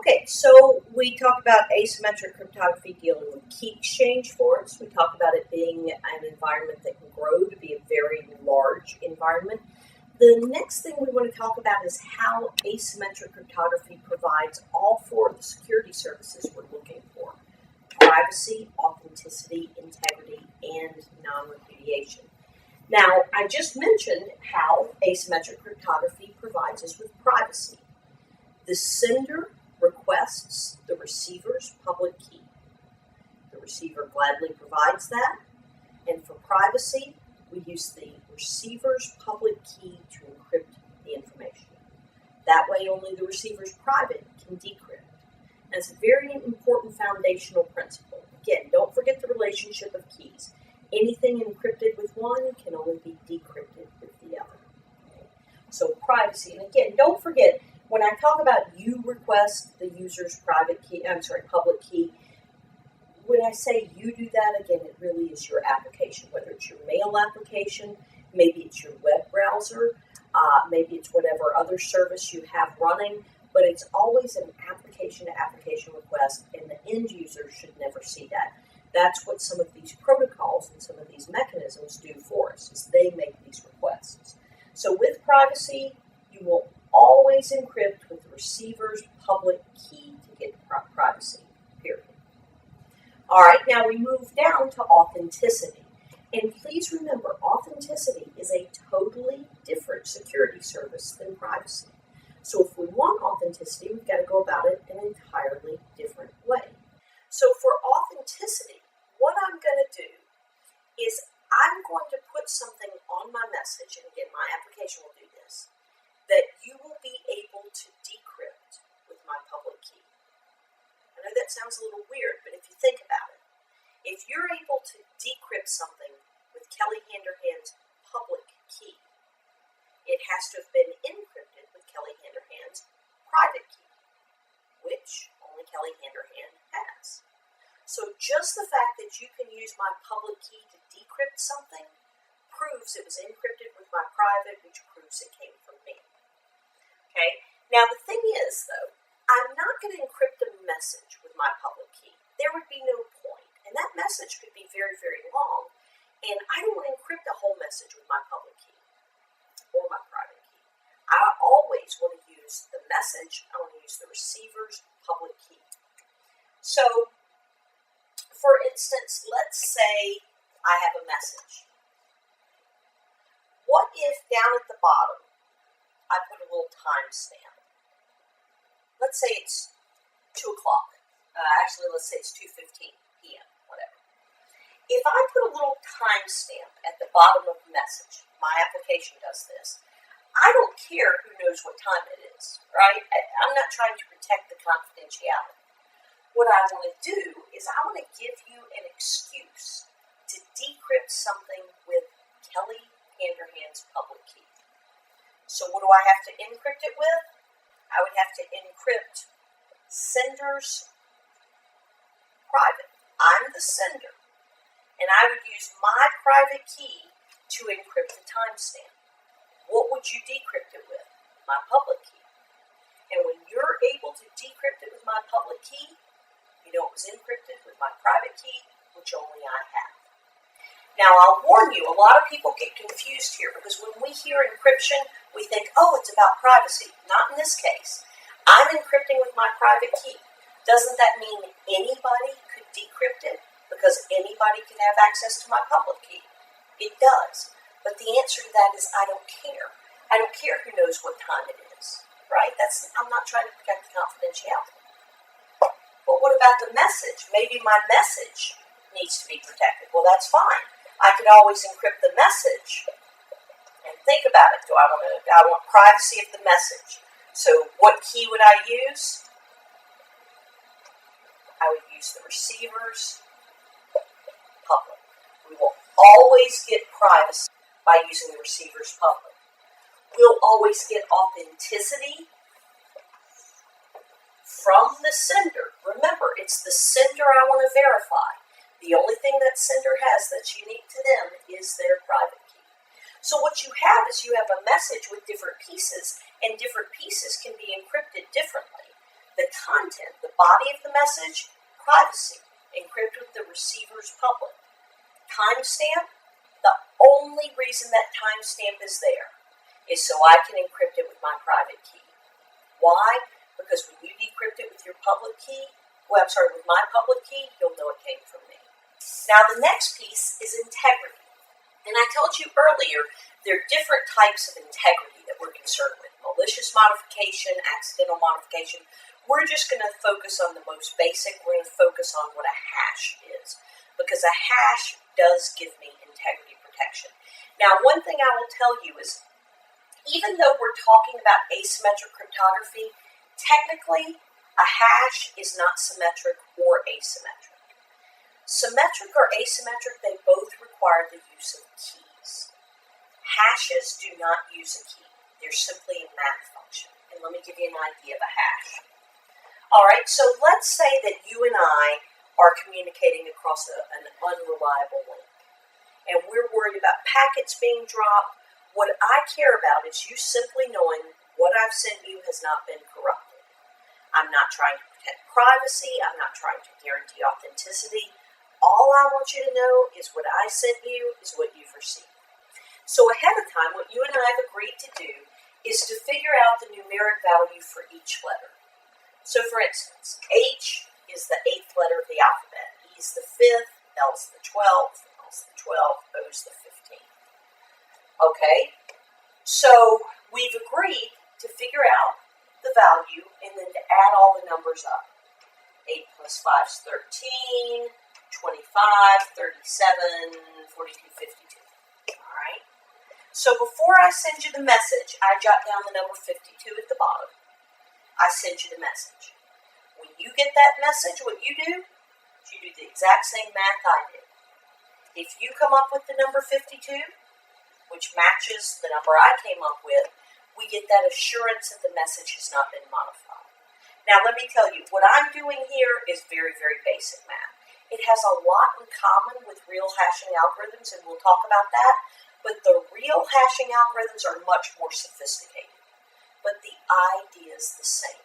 Okay, so we talk about asymmetric cryptography dealing with key exchange forwards. We talk about it being an environment that can grow to be a very large environment. The next thing we want to talk about is how asymmetric cryptography provides all four of the security services we're looking for: privacy, authenticity, integrity, and non-repudiation. Now, I just mentioned how asymmetric cryptography provides us with privacy. The sender requests the receiver's public key. The receiver gladly provides that. And for privacy, we use the receiver's public key to encrypt the information. That way, only the receiver's private can decrypt. That's a very important foundational principle. Again, don't forget the relationship of keys. Anything encrypted with one can only be decrypted with the other. Okay? So privacy, and again, don't forget, when I talk about you request the user's public key, when I say you do that, again, it really is your application, whether it's your mail application, maybe it's your web browser, maybe it's whatever other service you have running, but it's always an application-to-application request, and the end user should never see that. That's what some of these protocols and some of these mechanisms do for us, is they make these requests. So with privacy, you will always encrypt with the receiver's public key to get privacy, period. All right, now we move down to authenticity. And please remember, authenticity is a totally different security service than privacy. So if we want authenticity, we've got to go about it an entirely different way. So for authenticity, what I'm going to do is I'm going to put something on my message, and again, my application will do this, that you will be able to decrypt with my public key. I know that sounds a little weird, but if you think about it, if you're able to decrypt something with Kelly Handerhand's public key, it has to have been encrypted with Kelly Handerhand's private key, which only Kelly Handerhand has. So just the fact that you can use my public key to decrypt something proves it was encrypted with my private, which proves it came from me. Okay? Now the thing is, though, I'm not going to encrypt a message with my public key. There would be no point. And that message could be very, very long. And I don't want to encrypt a whole message with my public key or my private key. I always want to use the message. I want to use the receiver's public key. So, for instance, let's say I have a message. What if down at the bottom, I put a little timestamp? Let's say it's 2 o'clock. Actually, let's say it's 2:15 p.m., whatever. If I put a little timestamp at the bottom of the message, my application does this, I don't care who knows what time it is, right? I'm not trying to protect the confidentiality. What I want to do is I want to give you an excuse to decrypt something with Kelly Handerhand's public key. So what do I have to encrypt it with? I would have to encrypt sender's private. I'm the sender. And I would use my private key to encrypt the timestamp. What would you decrypt it with? My public key. And when you're able to decrypt it with my public key, you know it was encrypted with my private key, which only I have. Now, I'll warn you, a lot of people get confused here because when we hear encryption, we think, oh, it's about privacy. Not in this case. I'm encrypting with my private key. Doesn't that mean anybody could decrypt it because anybody can have access to my public key? It does. But the answer to that is I don't care. I don't care who knows what time it is, right? I'm not trying to protect the confidentiality. But what about the message? Maybe my message needs to be protected. Well, that's fine. I could always encrypt the message and think about it. I want privacy of the message. So what key would I use? I would use the receiver's public. We will always get privacy by using the receiver's public. We'll always get authenticity from the sender. Remember, it's the sender I want to verify. The only thing that sender has that's unique to them is their private key. So what you have is you have a message with different pieces, and different pieces can be encrypted differently. The content, the body of the message, privacy, encrypt with the receiver's public. Timestamp, the only reason that timestamp is there is so I can encrypt it with my private key. Why? Because when you decrypt it with your public key, with my public key, you'll know it came from me. Now the next piece is integrity. And I told you earlier, there are different types of integrity that we're concerned with. Malicious modification, accidental modification. We're just going to focus on the most basic. We're going to focus on what a hash is, because a hash does give me integrity protection. Now, one thing I will tell you is, even though we're talking about asymmetric cryptography, technically a hash is not symmetric or asymmetric. Symmetric or asymmetric, they both require the use of keys. Hashes do not use a key. They're simply a math function. And let me give you an idea of a hash. Alright, so let's say that you and I are communicating across an unreliable link. And we're worried about packets being dropped. What I care about is you simply knowing what I've sent you has not been corrupted. I'm not trying to protect privacy. I'm not trying to guarantee authenticity. All I want you to know is what I sent you is what you've received. So ahead of time, what you and I have agreed to do is to figure out the numeric value for each letter. So for instance, H is the 8th letter of the alphabet. E is the 5th, L is the 12th, L is the 12th, O is the 15th. Okay, so we've agreed to figure out the value and then to add all the numbers up. 8 plus 5 is 13, 25, 37, 42, 52. Alright? So before I send you the message, I jot down the number 52 at the bottom. I send you the message. When you get that message, what you do is you do the exact same math I did. If you come up with the number 52, which matches the number I came up with, we get that assurance that the message has not been modified. Now let me tell you, what I'm doing here is very, very basic math. It has a lot in common with real hashing algorithms, and we'll talk about that, but the real hashing algorithms are much more sophisticated. But the idea is the same.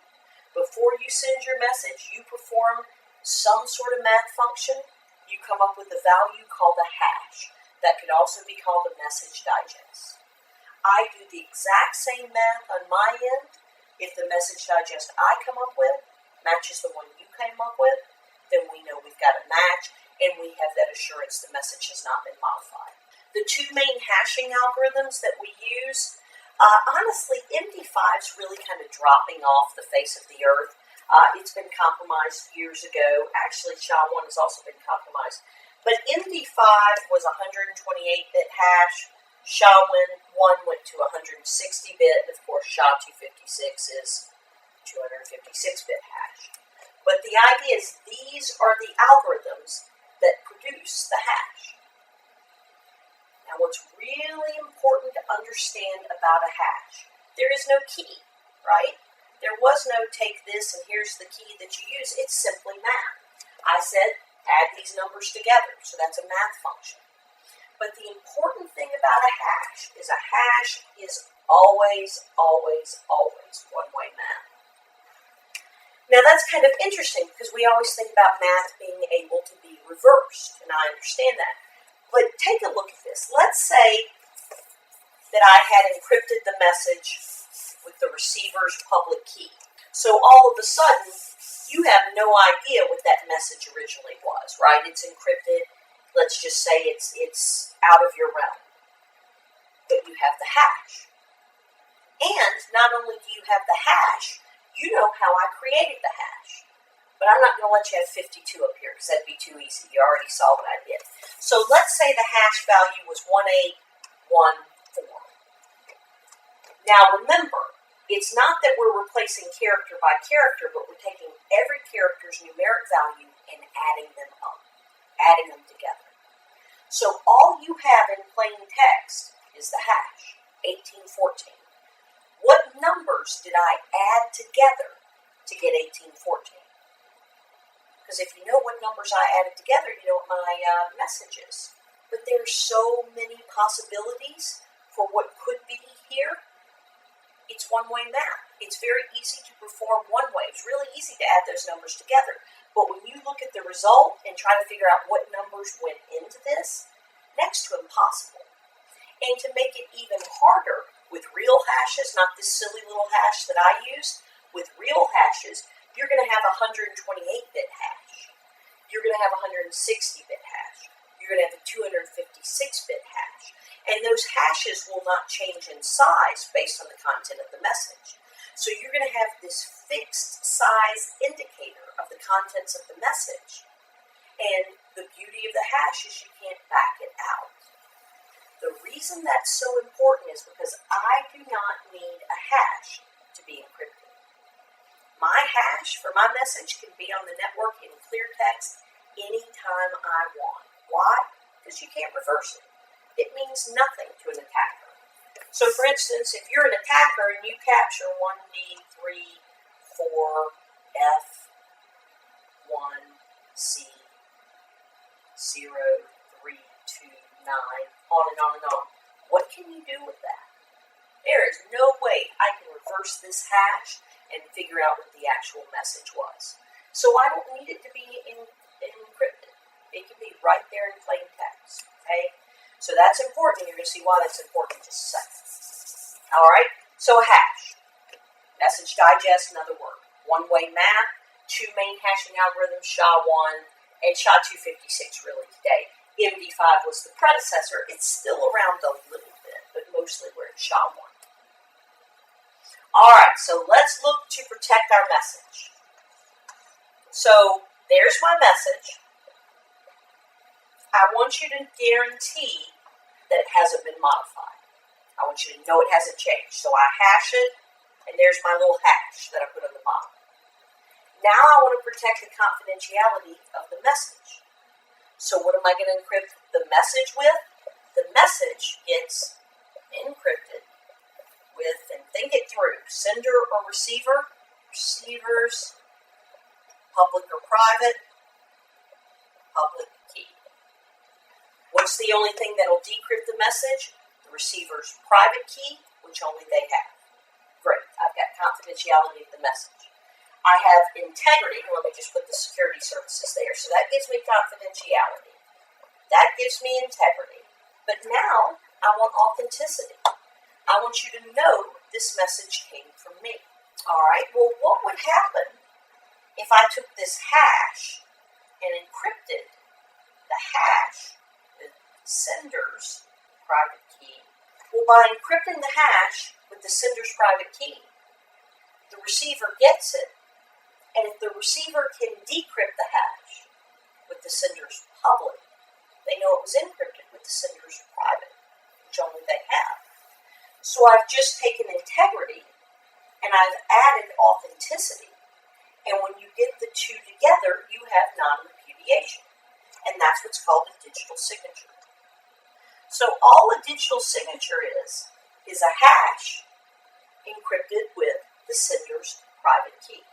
Before you send your message, you perform some sort of math function. You come up with a value called a hash. That could also be called a message digest. I do the exact same math on my end. If the message digest I come up with matches the one you came up with, then we know we've got a match, and we have that assurance the message has not been modified. The two main hashing algorithms that we use, honestly, MD5 is really kind of dropping off the face of the earth. It's been compromised years ago. Actually, SHA-1 has also been compromised. But MD5 was 128-bit hash. SHA-1 went to 160-bit. Of course, SHA-256 is 256-bit hash. But the idea is these are the algorithms that produce the hash. Now, what's really important to understand about a hash, there is no key, right? There was no take this and here's the key that you use. It's simply math. I said add these numbers together, so that's a math function. But the important thing about a hash is always, always, always one-way math. Now that's kind of interesting because we always think about math being able to be reversed, and I understand that. But take a look at this. Let's say that I had encrypted the message with the receiver's public key. So all of a sudden, you have no idea what that message originally was, right? It's encrypted. Let's just say it's out of your realm. But you have the hash. And not only do you have the hash, you know how I created the hash. But I'm not going to let you have 52 up here because that'd be too easy. You already saw what I did. So let's say the hash value was 1814. Now remember, it's not that we're replacing character by character, but we're taking every character's numeric value and adding them up, adding them together. So all you have in plain text is the hash, 1814. What numbers did I add together to get 1814? Because if you know what numbers I added together, you know what my message is. But there's so many possibilities for what could be here. It's one-way math. it's very easy to perform one way. It's really easy to add those numbers together. But when you look at the result and try to figure out what numbers went into this, next to impossible. And to make it even harder, with real hashes, not this silly little hash that I use, with real hashes, you're going to have a 128-bit hash. You're going to have a 160-bit hash. You're going to have a 256-bit hash. And those hashes will not change in size based on the content of the message. So you're going to have this fixed size indicator of the contents of the message. And the beauty of the hash is you can't back it out. The reason that's so important is because I do not need a hash to be encrypted. My hash for my message can be on the network in clear text anytime I want. Why? Because you can't reverse it. It means nothing to an attacker. So for instance, if you're an attacker and you capture 1D345F1C0329, on and on and on. What can you do with that? There is no way I can reverse this hash and figure out what the actual message was. So I don't need it to be encrypted. It can be right there in plain text. Okay? So that's important. You're going to see why that's important in just a second. All right? So a hash. Message digest, another word. One-way math, two main hashing algorithms, SHA-1 and SHA-256 really today. MD5 was the predecessor. It's still around a little bit, but mostly we're at SHA-1. All right, so let's look to protect our message. So there's my message. I want you to guarantee that it hasn't been modified. I want you to know it hasn't changed. So I hash it, and there's my little hash that I put on the bottom. Now I want to protect the confidentiality of the message. So what am I going to encrypt the message with? The message gets encrypted with, and think it through, sender or receiver, receivers, public or private, public key. What's the only thing that will decrypt the message? The receiver's private key, which only they have. Great, I've got confidentiality of the message. I have integrity. Let me just put the security services there. So that gives me confidentiality. That gives me integrity. But now I want authenticity. I want you to know this message came from me. All right, well, what would happen if I took this hash and encrypted the hash, the sender's private key? Well, by encrypting the hash with the sender's private key, the receiver gets it. And if the receiver can decrypt the hash with the sender's public, they know it was encrypted with the sender's private, which only they have. So I've just taken integrity and I've added authenticity. And when you get the two together, you have non-repudiation. And that's what's called a digital signature. So all a digital signature is a hash encrypted with the sender's private key.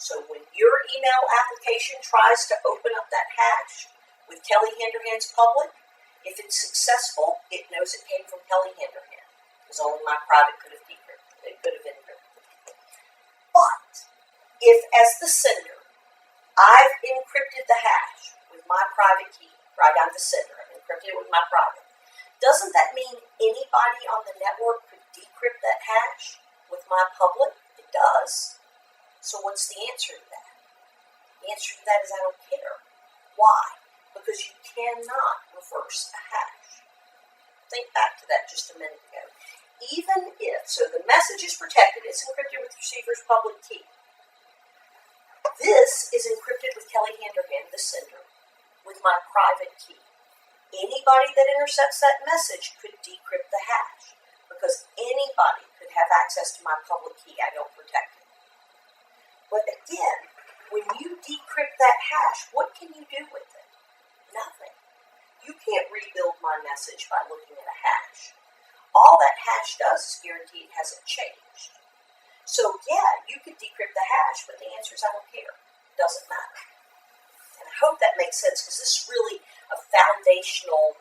So when your email application tries to open up that hash with Kelly Henderhand's public, if it's successful, it knows it came from Kelly Henderhand, because only my private could have decrypted. It could have encrypted. But if, as the sender, I've encrypted the hash with my private key, right? I'm the sender. I've encrypted it with my private. Doesn't that mean anybody on the network could decrypt that hash with my public? It does. So what's the answer to that? The answer to that is I don't care. Why? Because you cannot reverse a hash. Think back to that just a minute ago. Even if, so the message is protected, it's encrypted with the receiver's public key. This is encrypted with Kelly Henderhand, the sender, with my private key. Anybody that intercepts that message could decrypt the hash, because anybody could have access to my public key. I don't protect it. But again, when you decrypt that hash, what can you do with it? Nothing. You can't rebuild my message by looking at a hash. All that hash does is guarantee it hasn't changed. So yeah, you could decrypt the hash, but the answer is I don't care. It doesn't matter. And I hope that makes sense, because this is really a foundational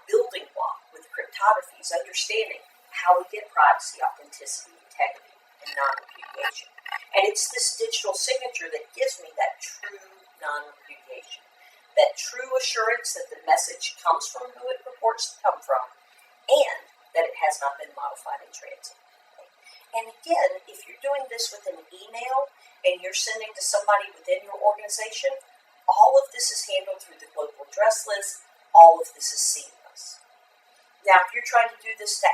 building block with cryptography, is understanding how we get privacy, authenticity, integrity. and non-repudiation. And it's this digital signature that gives me that true non-repudiation, that true assurance that the message comes from who it purports to come from, and that it has not been modified in transit. And again, if you're doing this with an email and you're sending to somebody within your organization, all of this is handled through the global address list. All of this is seamless. Now, if you're trying to do this to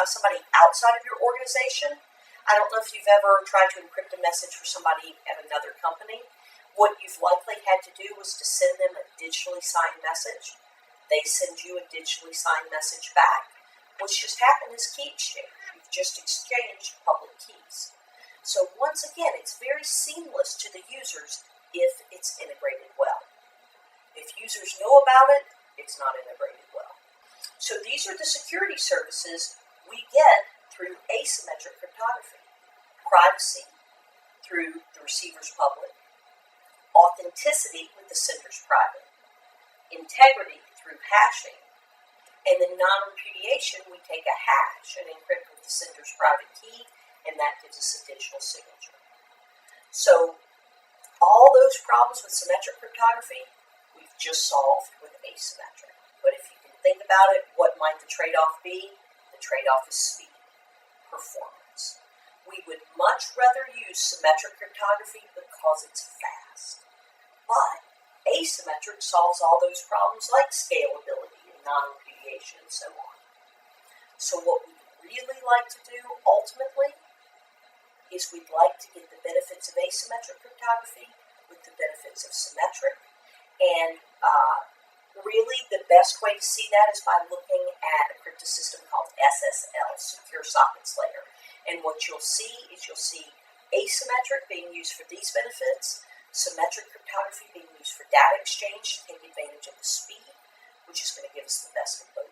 somebody outside of your organization, I don't know if you've ever tried to encrypt a message for somebody at another company. What you've likely had to do was to send them a digitally signed message. They send you a digitally signed message back. What's just happened is key exchange. You've just exchanged public keys. So once again, it's very seamless to the users if it's integrated well. If users know about it, it's not integrated well. So these are the security services we get through asymmetric cryptography. Privacy through the receiver's public. Authenticity with the sender's private. Integrity through hashing. And then non-repudiation, we take a hash and encrypt with the sender's private key, and that gives us a digital signature. So all those problems with symmetric cryptography, we've just solved with asymmetric. But if you can think about it, what might the trade-off be? The trade-off is speed, performance. We would much rather use symmetric cryptography because it's fast. But asymmetric solves all those problems like scalability and non-repudiation and so on. So what we'd really like to do ultimately is we'd like to get the benefits of asymmetric cryptography with the benefits of symmetric. And really the best way to see that is by looking at a cryptosystem called SSL, Secure Sockets Layer. And what you'll see is asymmetric being used for these benefits, symmetric cryptography being used for data exchange to take advantage of the speed, which is going to give us the best of both